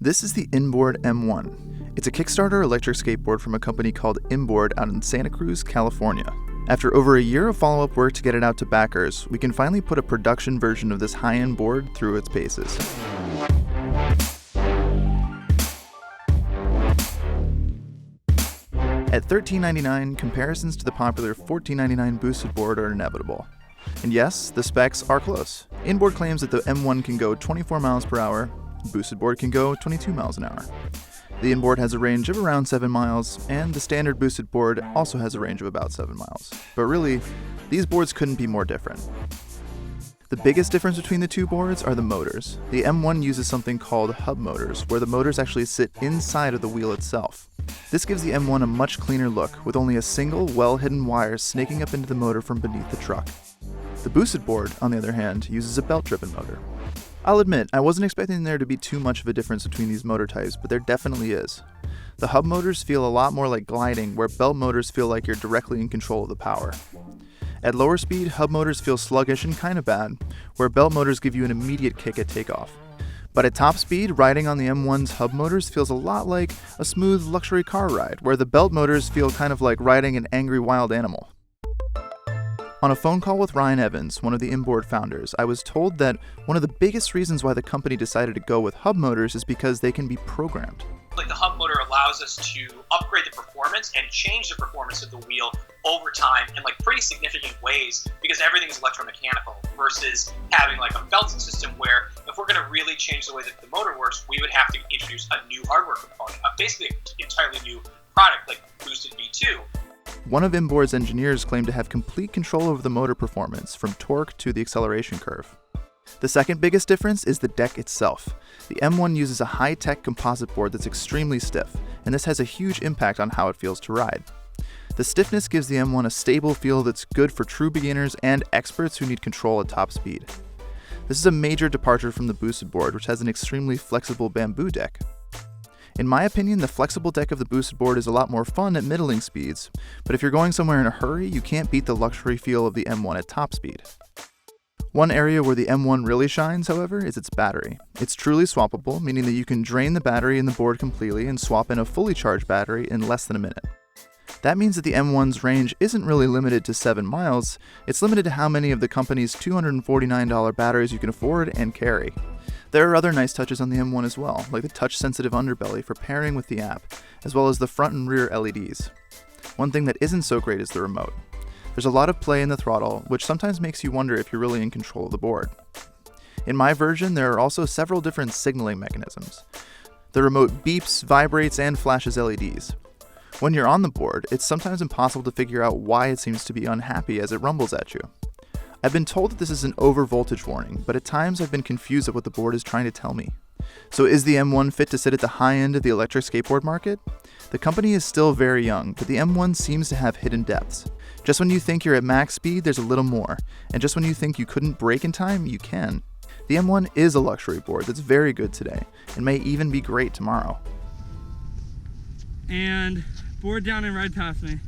This is the Inboard M1. It's a Kickstarter electric skateboard from a company called Inboard out in Santa Cruz, California. After over a year of follow-up work to get it out to backers, we can finally put a production version of this high-end board through its paces. At $13.99, comparisons to the popular $14.99 boosted board are inevitable. And yes, the specs are close. Inboard claims that the M1 can go 24 miles per hour, boosted board can go 22 miles an hour. The Inboard has a range of around 7 miles, and the standard boosted board also has a range of about 7 miles. But really, these boards couldn't be more different. The biggest difference between the two boards are the motors. The M1 uses something called hub motors, where the motors actually sit inside of the wheel itself. This gives the M1 a much cleaner look, with only a single, well-hidden wire snaking up into the motor from beneath the truck. The boosted board, on the other hand, uses a belt-driven motor. I'll admit, I wasn't expecting there to be too much of a difference between these motor types, but there definitely is. The hub motors feel a lot more like gliding, where belt motors feel like you're directly in control of the power. At lower speed, hub motors feel sluggish and kind of bad, where belt motors give you an immediate kick at takeoff. But at top speed, riding on the M1's hub motors feels a lot like a smooth luxury car ride, where the belt motors feel kind of like riding an angry wild animal. On a phone call with Ryan Evans, one of the Inboard founders, I was told that one of the biggest reasons why the company decided to go with hub motors is because they can be programmed. Like the hub motor allows us to upgrade the performance and change the performance of the wheel over time in like pretty significant ways because everything is electromechanical versus having like a belted system where if we're going to really change the way that the motor works, we would have to introduce a new hardware component, basically an entirely new product like boosted V2. One of Inboard's engineers claimed to have complete control over the motor performance, from torque to the acceleration curve. The second biggest difference is the deck itself. The M1 uses a high-tech composite board that's extremely stiff, and this has a huge impact on how it feels to ride. The stiffness gives the M1 a stable feel that's good for true beginners and experts who need control at top speed. This is a major departure from the boosted board, which has an extremely flexible bamboo deck. In my opinion, the flexible deck of the boosted board is a lot more fun at middling speeds, but if you're going somewhere in a hurry, you can't beat the luxury feel of the M1 at top speed. One area where the M1 really shines, however, is its battery. It's truly swappable, meaning that you can drain the battery in the board completely and swap in a fully charged battery in less than a minute. That means that the M1's range isn't really limited to 7 miles, it's limited to how many of the company's $249 batteries you can afford and carry. There are other nice touches on the M1 as well, like the touch-sensitive underbelly for pairing with the app, as well as the front and rear LEDs. One thing that isn't so great is the remote. There's a lot of play in the throttle, which sometimes makes you wonder if you're really in control of the board. In my version, there are also several different signaling mechanisms. The remote beeps, vibrates, and flashes LEDs. When you're on the board, it's sometimes impossible to figure out why it seems to be unhappy as it rumbles at you. I've been told that this is an over-voltage warning, but at times I've been confused at what the board is trying to tell me. So is the M1 fit to sit at the high end of the electric skateboard market? The company is still very young, but the M1 seems to have hidden depths. Just when you think you're at max speed, there's a little more, and just when you think you couldn't brake in time, you can. The M1 is a luxury board that's very good today, and may even be great tomorrow. And board down and ride past me.